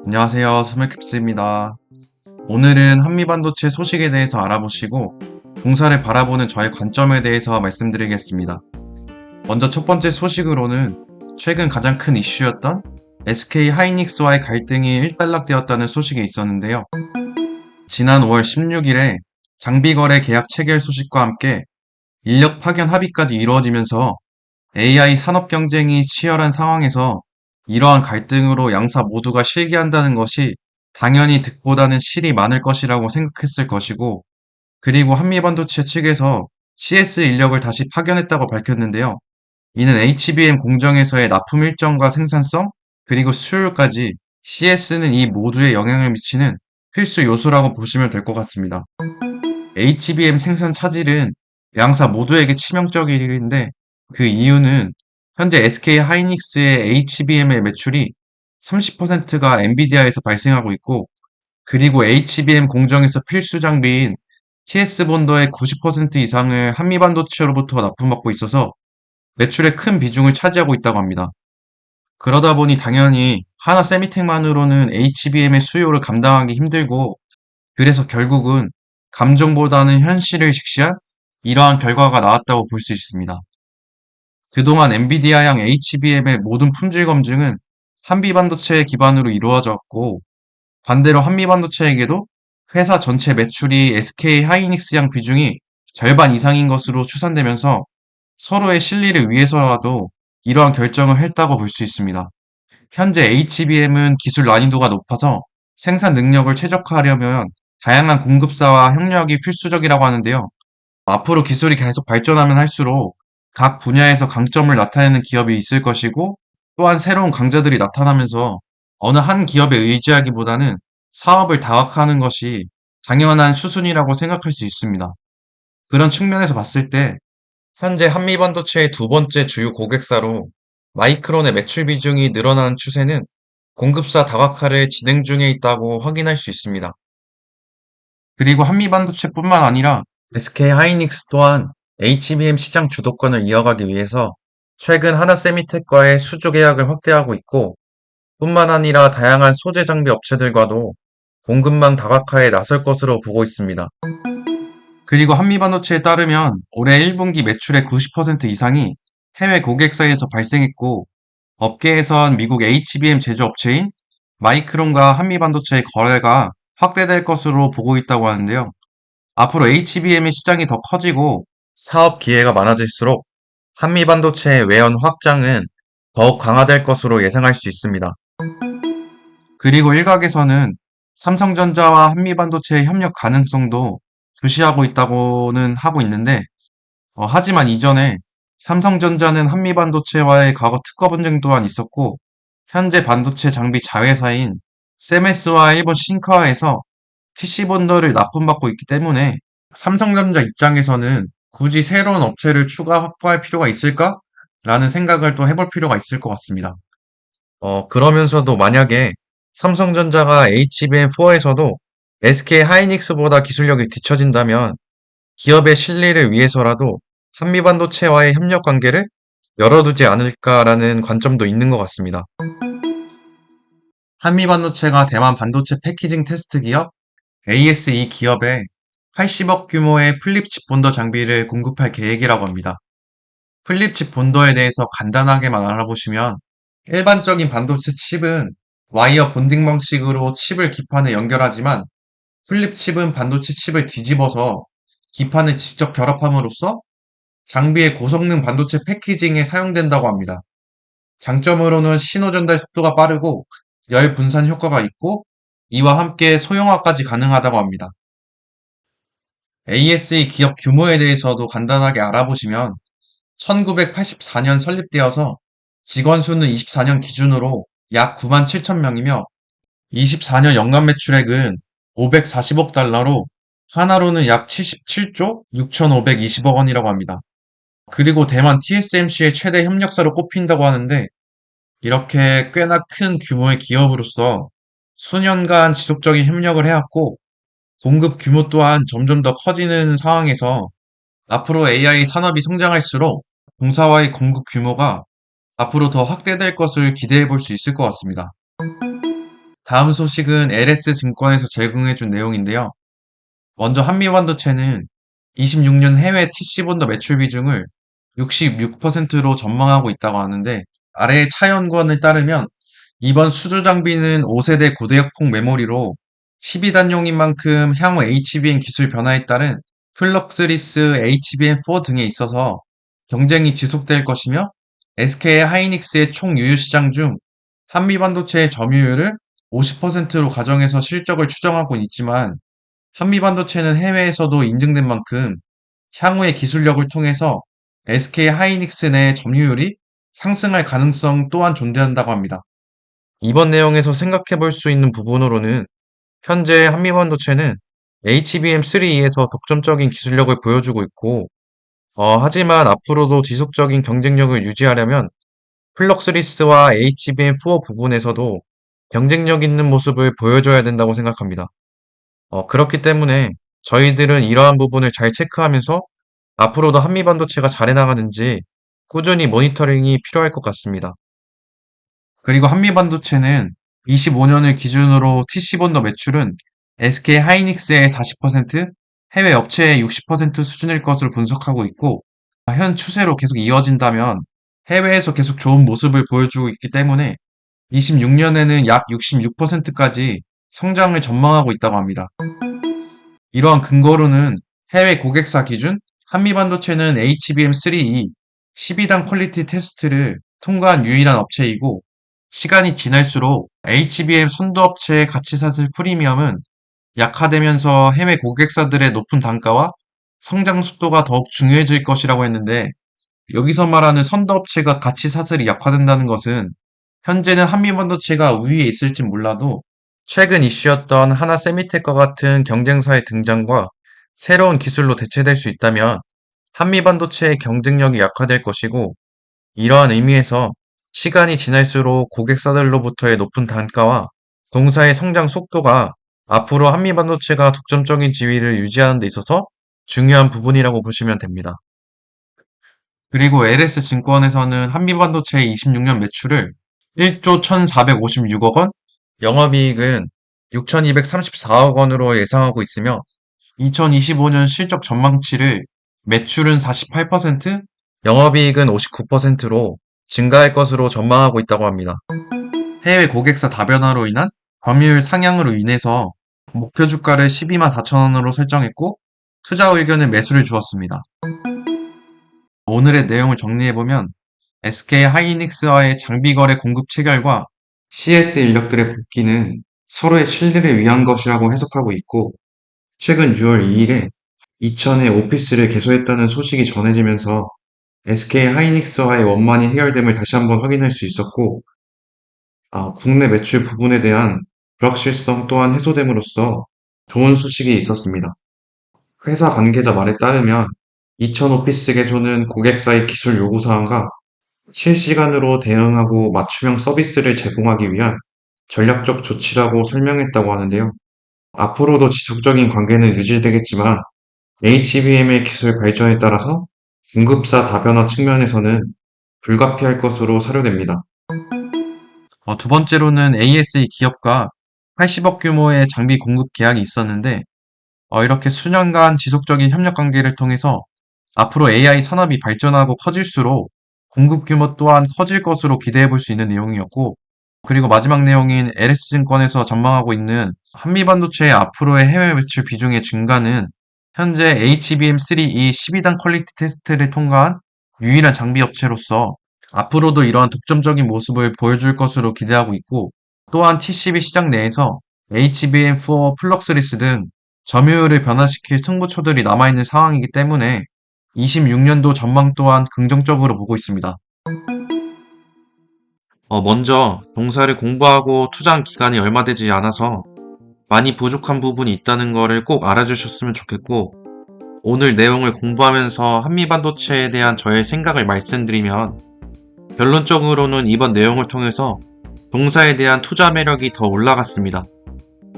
안녕하세요. 스물캡스입니다. 오늘은 한미반도체 소식에 대해서 알아보시고 공사를 바라보는 저의 관점에 대해서 말씀드리겠습니다. 먼저 첫 번째 소식으로는 최근 가장 큰 이슈였던 SK 하이닉스와의 갈등이 일단락되었다는 소식이 있었는데요. 지난 5월 16일에 장비 거래 계약 체결 소식과 함께 인력 파견 합의까지 이루어지면서 AI 산업 경쟁이 치열한 상황에서 이러한 갈등으로 양사 모두가 실기한다는 것이 당연히 득보다는 실이 많을 것이라고 생각했을 것이고, 그리고 한미반도체 측에서 CS 인력을 다시 파견했다고 밝혔는데요. 이는 HBM 공정에서의 납품 일정과 생산성, 그리고 수율까지 CS는 이 모두에 영향을 미치는 필수 요소라고 보시면 될 것 같습니다. HBM 생산 차질은 양사 모두에게 치명적인 일인데, 그 이유는 현재 SK 하이닉스의 HBM의 매출이 30%가 엔비디아에서 발생하고 있고, 그리고 HBM 공정에서 필수 장비인 TS 본더의 90% 이상을 한미반도체로부터 납품받고 있어서 매출의 큰 비중을 차지하고 있다고 합니다. 그러다 보니 당연히 하나 세미텍만으로는 HBM의 수요를 감당하기 힘들고, 그래서 결국은 감정보다는 현실을 직시한 이러한 결과가 나왔다고 볼 수 있습니다. 그동안 엔비디아양 HBM의 모든 품질 검증은 한미반도체 기반으로 이루어졌고, 반대로 한미반도체에게도 회사 전체 매출이 SK 하이닉스양 비중이 절반 이상인 것으로 추산되면서 서로의 실리를 위해서라도 이러한 결정을 했다고 볼 수 있습니다. 현재 HBM은 기술 난이도가 높아서 생산 능력을 최적화하려면 다양한 공급사와 협력이 필수적이라고 하는데요. 앞으로 기술이 계속 발전하면 할수록 각 분야에서 강점을 나타내는 기업이 있을 것이고, 또한 새로운 강자들이 나타나면서 어느 한 기업에 의지하기보다는 사업을 다각화하는 것이 당연한 수순이라고 생각할 수 있습니다. 그런 측면에서 봤을 때 현재 한미반도체의 두 번째 주요 고객사로 마이크론의 매출 비중이 늘어나는 추세는 공급사 다각화를 진행 중에 있다고 확인할 수 있습니다. 그리고 한미반도체뿐만 아니라 SK 하이닉스 또한 HBM 시장 주도권을 이어가기 위해서 최근 하나세미텍과의 수주 계약을 확대하고 있고, 뿐만 아니라 다양한 소재 장비 업체들과도 공급망 다각화에 나설 것으로 보고 있습니다. 그리고 한미반도체에 따르면 올해 1분기 매출의 90% 이상이 해외 고객사에서 발생했고, 업계에선 미국 HBM 제조업체인 마이크론과 한미반도체의 거래가 확대될 것으로 보고 있다고 하는데요. 앞으로 HBM의 시장이 더 커지고 사업 기회가 많아질수록 한미반도체의 외연 확장은 더욱 강화될 것으로 예상할 수 있습니다. 그리고 일각에서는 삼성전자와 한미반도체의 협력 가능성도 주시하고 있다고는 하고 있는데, 하지만 이전에 삼성전자는 한미반도체와의 과거 특허 분쟁 또한 있었고, 현재 반도체 장비 자회사인 세메스와 일본 신카와에서 TC 본더를 납품받고 있기 때문에 삼성전자 입장에서는 굳이 새로운 업체를 추가 확보할 필요가 있을까? 라는 생각을 또 해볼 필요가 있을 것 같습니다. 그러면서도 만약에 삼성전자가 HBM4에서도 SK 하이닉스보다 기술력이 뒤처진다면 기업의 실리를 위해서라도 한미반도체와의 협력 관계를 열어두지 않을까라는 관점도 있는 것 같습니다. 한미반도체가 대만 반도체 패키징 테스트 기업 ASE 기업에 80억 규모의 플립칩 본더 장비를 공급할 계획이라고 합니다. 플립칩 본더에 대해서 간단하게만 알아보시면, 일반적인 반도체 칩은 와이어 본딩 방식으로 칩을 기판에 연결하지만, 플립칩은 반도체 칩을 뒤집어서 기판을 직접 결합함으로써 장비의 고성능 반도체 패키징에 사용된다고 합니다. 장점으로는 신호 전달 속도가 빠르고 열 분산 효과가 있고, 이와 함께 소형화까지 가능하다고 합니다. ASE 기업 규모에 대해서도 간단하게 알아보시면, 1984년 설립되어서 직원 수는 24년 기준으로 약 9만 7천 명이며, 24년 연간 매출액은 540억 달러로 하나로는 약 77조 6,520억 원이라고 합니다. 그리고 대만 TSMC의 최대 협력사로 꼽힌다고 하는데, 이렇게 꽤나 큰 규모의 기업으로서 수년간 지속적인 협력을 해왔고, 공급 규모 또한 점점 더 커지는 상황에서 앞으로 AI 산업이 성장할수록 공사와의 공급 규모가 앞으로 더 확대될 것을 기대해 볼 수 있을 것 같습니다. 다음 소식은 LS증권에서 제공해준 내용인데요. 먼저 한미반도체는 26년 해외 TC본더 매출 비중을 66%로 전망하고 있다고 하는데, 아래 차연구원을 따르면 이번 수주 장비는 5세대 고대역폭 메모리로 12단용인 만큼 향후 HBM 기술 변화에 따른 플럭스리스 HBM4 등에 있어서 경쟁이 지속될 것이며, SK 하이닉스의 총 유효 시장 중 한미반도체의 점유율을 50%로 가정해서 실적을 추정하고 있지만, 한미반도체는 해외에서도 인증된 만큼 향후의 기술력을 통해서 SK 하이닉스 내 점유율이 상승할 가능성 또한 존재한다고 합니다. 이번 내용에서 생각해 볼 수 있는 부분으로는, 현재 한미반도체는 HBM3E에서 독점적인 기술력을 보여주고 있고, 하지만 앞으로도 지속적인 경쟁력을 유지하려면 플럭스리스와 HBM4 부분에서도 경쟁력 있는 모습을 보여줘야 된다고 생각합니다. 그렇기 때문에 저희들은 이러한 부분을 잘 체크하면서 앞으로도 한미반도체가 잘해나가는지 꾸준히 모니터링이 필요할 것 같습니다. 그리고 한미반도체는 25년을 기준으로 TC본더 매출은 SK 하이닉스의 40%, 해외 업체의 60% 수준일 것으로 분석하고 있고, 현 추세로 계속 이어진다면 해외에서 계속 좋은 모습을 보여주고 있기 때문에 26년에는 약 66%까지 성장을 전망하고 있다고 합니다. 이러한 근거로는 해외 고객사 기준 한미반도체는 HBM3E 12단 퀄리티 테스트를 통과한 유일한 업체이고, 시간이 지날수록 HBM 선두업체의 가치사슬 프리미엄은 약화되면서 해외 고객사들의 높은 단가와 성장 속도가 더욱 중요해질 것이라고 했는데, 여기서 말하는 선두업체가 가치사슬이 약화된다는 것은 현재는 한미반도체가 우위에 있을진 몰라도 최근 이슈였던 하나 세미텍과 같은 경쟁사의 등장과 새로운 기술로 대체될 수 있다면 한미반도체의 경쟁력이 약화될 것이고, 이러한 의미에서 시간이 지날수록 고객사들로부터의 높은 단가와 동사의 성장 속도가 앞으로 한미반도체가 독점적인 지위를 유지하는 데 있어서 중요한 부분이라고 보시면 됩니다. 그리고 LS증권에서는 한미반도체의 26년 매출을 1조 1,456억 원, 영업이익은 6,234억 원으로 예상하고 있으며, 2025년 실적 전망치를 매출은 48%, 영업이익은 59%로 증가할 것으로 전망하고 있다고 합니다. 해외 고객사 다변화로 인한 점유율 상향으로 인해서 목표 주가를 12만 4천 원으로 설정했고, 투자 의견은 매수를 주었습니다. 오늘의 내용을 정리해보면, SK 하이닉스와의 장비 거래 공급 체결과 CS 인력들의 복귀는 서로의 신뢰를 위한 것이라고 해석하고 있고, 최근 6월 2일에 이천에 오피스를 개소했다는 소식이 전해지면서 SK 하이닉스와의 원만히 해결됨을 다시 한번 확인할 수 있었고, 국내 매출 부분에 대한 불확실성 또한 해소됨으로써 좋은 소식이 있었습니다. 회사 관계자 말에 따르면 이천 오피스 개소는 고객사의 기술 요구사항과 실시간으로 대응하고 맞춤형 서비스를 제공하기 위한 전략적 조치라고 설명했다고 하는데요. 앞으로도 지속적인 관계는 유지되겠지만 HBM의 기술 발전에 따라서 공급사 다변화 측면에서는 불가피할 것으로 사료됩니다. 두 번째로는 ASE 기업과 80억 규모의 장비 공급 계약이 있었는데, 이렇게 수년간 지속적인 협력 관계를 통해서 앞으로 AI 산업이 발전하고 커질수록 공급 규모 또한 커질 것으로 기대해 볼 수 있는 내용이었고, 그리고 마지막 내용인 LS증권에서 전망하고 있는 한미반도체의 앞으로의 해외 매출 비중의 증가는 현재 HBM3E 12단 퀄리티 테스트를 통과한 유일한 장비 업체로서 앞으로도 이러한 독점적인 모습을 보여줄 것으로 기대하고 있고, 또한 TCB 시장 내에서 HBM4 플럭스리스 등 점유율을 변화시킬 승부처들이 남아있는 상황이기 때문에 26년도 전망 또한 긍정적으로 보고 있습니다. 먼저 동사를 공부하고 투자한 기간이 얼마 되지 않아서 많이 부족한 부분이 있다는 거를 꼭 알아주셨으면 좋겠고, 오늘 내용을 공부하면서 한미반도체에 대한 저의 생각을 말씀드리면, 결론적으로는 이번 내용을 통해서 동사에 대한 투자 매력이 더 올라갔습니다.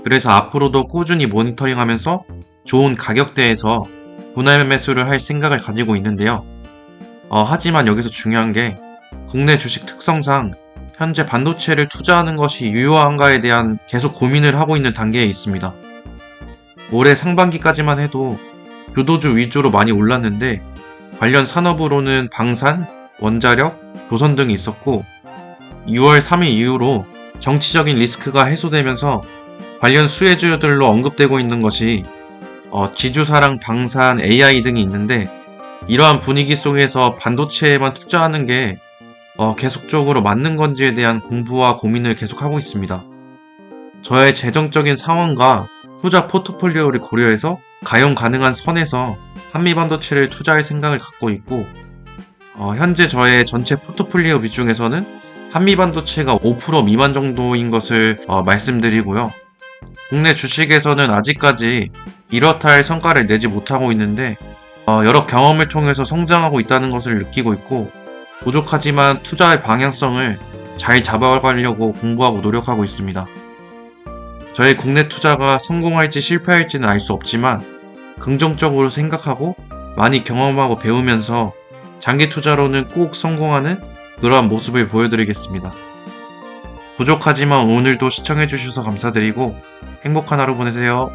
그래서 앞으로도 꾸준히 모니터링하면서 좋은 가격대에서 분할 매수를 할 생각을 가지고 있는데요. 하지만 여기서 중요한 게 국내 주식 특성상 현재 반도체를 투자하는 것이 유효한가에 대한 계속 고민을 하고 있는 단계에 있습니다. 올해 상반기까지만 해도 교도주 위주로 많이 올랐는데 관련 산업으로는 방산, 원자력, 조선 등이 있었고 6월 3일 이후로 정치적인 리스크가 해소되면서 관련 수혜주들로 언급되고 있는 것이 지주사랑, 방산, AI 등이 있는데 이러한 분위기 속에서 반도체에만 투자하는 게 계속적으로 맞는 건지에 대한 공부와 고민을 계속하고 있습니다. 저의 재정적인 상황과 투자 포트폴리오를 고려해서 가용 가능한 선에서 한미반도체를 투자할 생각을 갖고 있고 현재 저의 전체 포트폴리오 비중에서는 한미반도체가 5% 미만 정도인 것을 말씀드리고요. 국내 주식에서는 아직까지 이렇다 할 성과를 내지 못하고 있는데 여러 경험을 통해서 성장하고 있다는 것을 느끼고 있고 부족하지만 투자의 방향성을 잘 잡아가려고 공부하고 노력하고 있습니다. 저의 국내 투자가 성공할지 실패할지는 알 수 없지만 긍정적으로 생각하고 많이 경험하고 배우면서 장기 투자로는 꼭 성공하는 그러한 모습을 보여드리겠습니다. 부족하지만 오늘도 시청해주셔서 감사드리고 행복한 하루 보내세요.